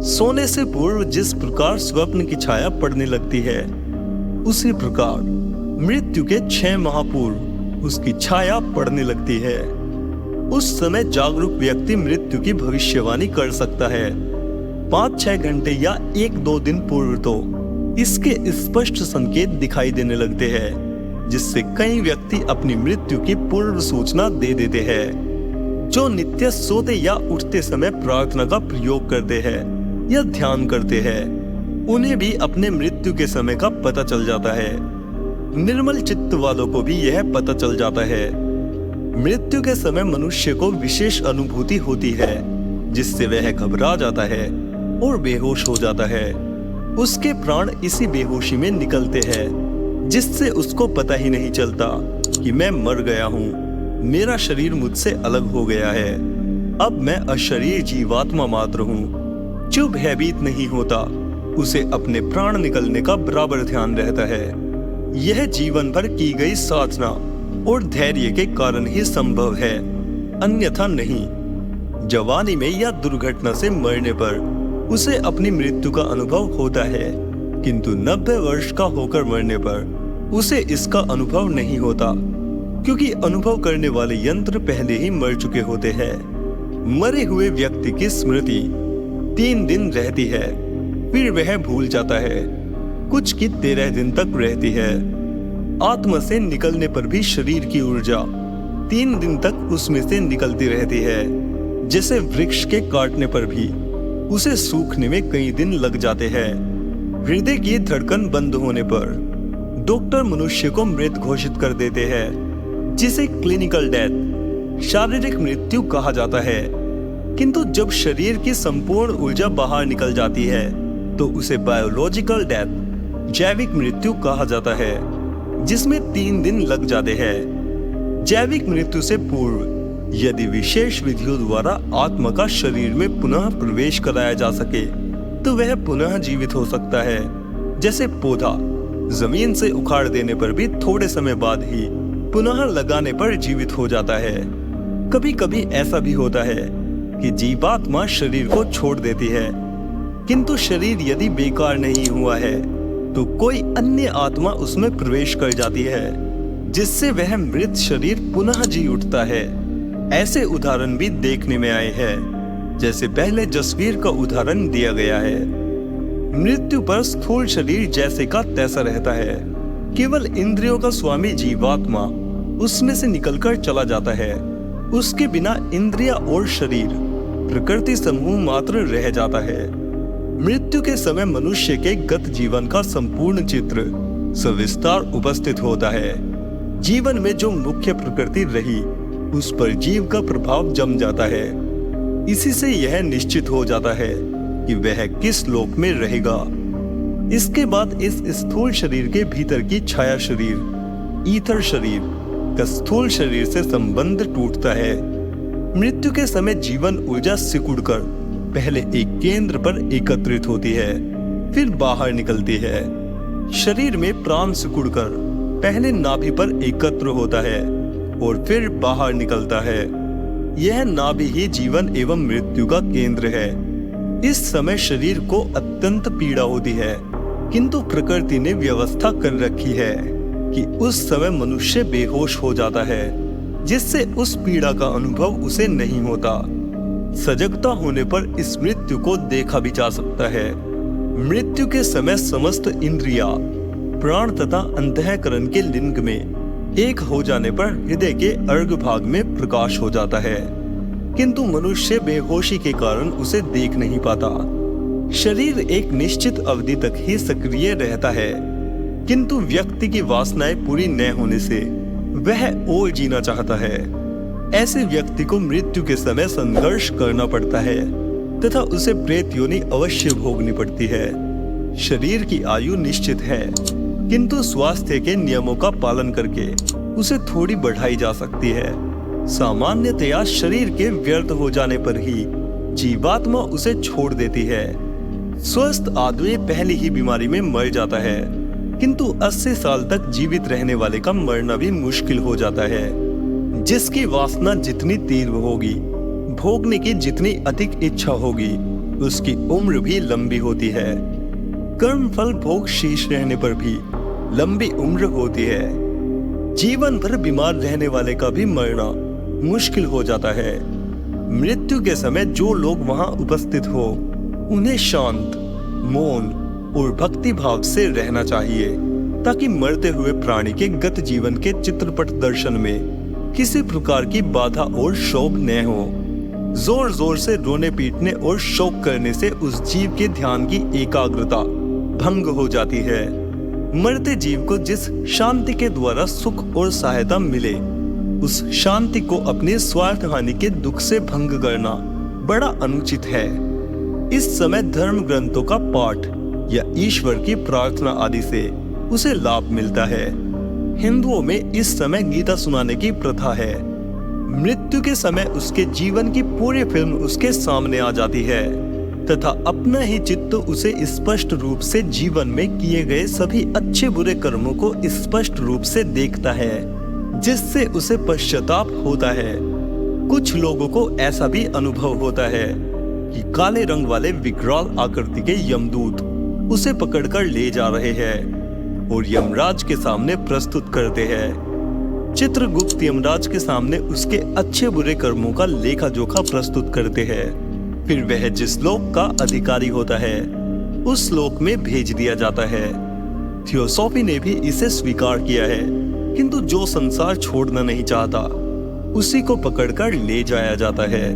सोने से पूर्व जिस प्रकार स्वप्न की छाया पड़ने लगती है, उसी प्रकार मृत्यु के 6 माह पूर्व उसकी छाया पड़ने लगती है। उस समय जागरूक व्यक्ति मृत्यु की भविष्यवाणी कर सकता है। 5-6 घंटे या 1-2 दिन पूर्व तो इसके स्पष्ट संकेत दिखाई देने लगते हैं, जिससे कई व्यक्ति अपनी मृत्यु की पूर्व सूचना दे देते हैं। जो नित्य सोते या उठते समय प्रार्थना का प्रयोग करते हैं या ध्यान करते हैं, उन्हें भी अपने मृत्यु के समय का पता चल जाता है। निर्मल चित्त वालों को भी यह पता चल जाता है। मृत्यु के समय मनुष्य को विशेष अनुभूति होती है, जिससे वह घबरा जाता है और बेहोश हो जाता है। उसके प्राण इसी बेहोशी में निकलते हैं, जिससे उसको पता ही नहीं चलता कि मैं मर गया हूँ, मेरा शरीर मुझसे अलग हो गया है, अब मैं अशरीर जीवात्मा मात्र हूँ। जो भयभीत नहीं होता, उसे अपने प्राण निकलने का बराबर ध्यान रहता है। यह जीवन भर की गई साधना और धैर्य के कारण ही संभव है, अन्यथा नहीं। जवानी में या दुर्घटना से मरने पर उसे अपनी मृत्यु का अनुभव होता है, किंतु 90 वर्ष का होकर मरने पर उसे इसका अनुभव नहीं होता, क्योंकि अनुभव करने वाले यंत्र पहले ही मर चुके होते हैं। मरे हुए व्यक्ति की स्मृति 3 दिन रहती है, फिर वह भूल जाता है। कुछ की 13 दिन तक रहती है। आत्मा से निकलने पर भी शरीर की ऊर्जा 3 दिन तक उसमें से निकलती रहती है। जैसे वृक्ष के काटने पर भी उसे सूखने में कई दिन लग जाते हैं। हृदय की धड़कन बंद होने पर डॉक्टर मनुष्य को मृत घोषित कर देते हैं, जिसे क्लिनिकल डेथ, शारीरिक मृत्यु कहा जाता है। किंतु जब शरीर की संपूर्ण ऊर्जा बाहर निकल जाती है, तो उसे बायोलॉजिकल डेथ, जैविक मृत्यु कहा जाता है, जिसमें 3 दिन लग जाते हैं। जैविक मृत्यु से पूर्व यदि विशेष विधियों द्वारा आत्मा का शरीर में पुनः प्रवेश कराया जा सके, तो वह पुनः जीवित हो सकता है। जैसे पौधा जमीन से उखाड़ देने पर भी थोड़े समय बाद ही पुनः लगाने पर जीवित हो जाता है। कभी कभी ऐसा भी होता है कि जीवात्मा शरीर को छोड़ देती है, किंतु शरीर यदि बेकार नहीं हुआ है, तो कोई अन्य आत्मा उसमें प्रवेश कर जाती है, जिससे वह मृत शरीर पुनः जी उठता है। ऐसे उदाहरण भी देखने में आए हैं, जैसे पहले जसवीर का उदाहरण दिया गया है। मृत्यु पर स्थूल शरीर जैसे का तैसा रहता है। केवल इंद्रियों का स्वामी जीवात्मा उसमें से निकलकर चला जाता है। उसके बिना इंद्रिया और शरीर प्रकृति समूह मात्र रह जाता है। मृत्यु के समय मनुष्य के गत जीवन का संपूर्ण चित्र सविस्तार उपस्थित होता है। जीवन में जो मुख्य प्रकृति रही, उस पर जीव का प्रभाव जम जाता है। इसी से यह निश्चित हो जाता है कि वह किस लोक में रहेगा। इसके बाद इस स्थूल शरीर के भीतर की छाया शरीर, ईथर शरीर का स्थूल शरीर से संबंध टूटता है। मृत्यु के समय जीवन ऊर्जा सिकुड़कर पहले एक केंद्र पर एकत्रित होती है, फिर बाहर निकलती है। शरीर में प्राण सिकुड़कर पहले नाभि पर एकत्र होता है और फिर बाहर निकलता है। यह नाभि ही जीवन एवं मृत्यु का केंद्र है। इस समय शरीर को अत्यंत पीड़ा होती है, किंतु प्रकृति ने व्यवस्था कर रखी है कि उस समय मनुष्य बेहोश हो जाता है, जिससे उस पीड़ा का अनुभव उसे नहीं होता। सजगता होने पर इस मृत्यु को देखा भी जा सकता है। मृत्यु के समय समस्त इंद्रिया, प्राण तथा अंतःकरण के लिंग में एक हो जाने पर हृदय के अर्घ भाग में प्रकाश हो जाता है, किंतु मनुष्य बेहोशी के कारण उसे देख नहीं पाता। शरीर एक निश्चित अवधि तक ही सक्रिय रहता है, किंतु व्यक्ति की वासनाएं पूरी न होने से वह और जीना चाहता है। ऐसे व्यक्ति को मृत्यु के समय संघर्ष करना पड़ता है तथा उसे प्रेत योनि अवश्य भोगनी पड़ती है। शरीर की आयु निश्चित है, किंतु स्वास्थ्य के नियमों का पालन करके उसे थोड़ी बढ़ाई जा सकती है। सामान्यतया शरीर के व्यर्थ हो जाने पर ही जीवात्मा उसे छोड़ देती है। स्वस्थ आदमी पहली ही बीमारी में मर जाता है, किंतु 80 साल तक जीवित रहने वाले का मरना भी मुश्किल हो जाता है। जिसकी वासना जितनी तीव्र होगी, भोगने की जितनी अधिक इच्छा होगी, उसकी उम्र भी लंबी होती है। कर्म फल भोग शेष रहने पर भी लंबी उम्र होती है। जीवन भर बीमार रहने वाले का भी मरना मुश्किल हो जाता है। मृत्यु के समय जो लोग वहां उपस्थित हो उन्हें शांत, मौन और भक्ति भाव से रहना चाहिए, ताकि मरते हुए प्राणी के गत जीवन के चित्रपट दर्शन में किसी प्रकार की बाधा और शोक न हो। जोर जोर से रोने पीटने और शोक करने से उस जीव के ध्यान की एकाग्रता भंग हो जाती है। मरते जीव को जिस शांति के द्वारा सुख और सहायता मिले, उस शांति को अपने स्वार्थ हानि के दुख से भंग करना बड़ा अनुचित है। इस समय धर्म ग्रंथों का पाठ या ईश्वर की प्रार्थना आदि से उसे लाभ मिलता है। हिंदुओं में इस समय गीता सुनाने की प्रथा है। मृत्यु के समय उसके जीवन की पूरी फिल्म उसके सामने आ जाती है तथा अपना ही चित्त उसे स्पष्ट रूप से जीवन में किए गए सभी अच्छे बुरे कर्मों को स्पष्ट रूप से देखता है, जिससे उसे पश्चाताप होता है। कुछ लोगों को ऐसा भी अनुभव होता है कि काले रंग वाले विकराल आकृति के यमदूत उसे पकड़कर ले जा रहे हैं और यमराज के सामने प्रस्तुत करते हैं। चित्रगुप्त यमराज के सामने उसके अच्छे बुरे कर्मों का लेखा जोखा प्रस्तुत करते हैं। फिर वह जिस लोक का अधिकारी होता है उस लोक में भेज दिया जाता है। थियोसॉफी ने भी इसे स्वीकार किया है, किंतु जो संसार छोड़ना नहीं चाहता उसी को पकड़कर ले जाया जाता है।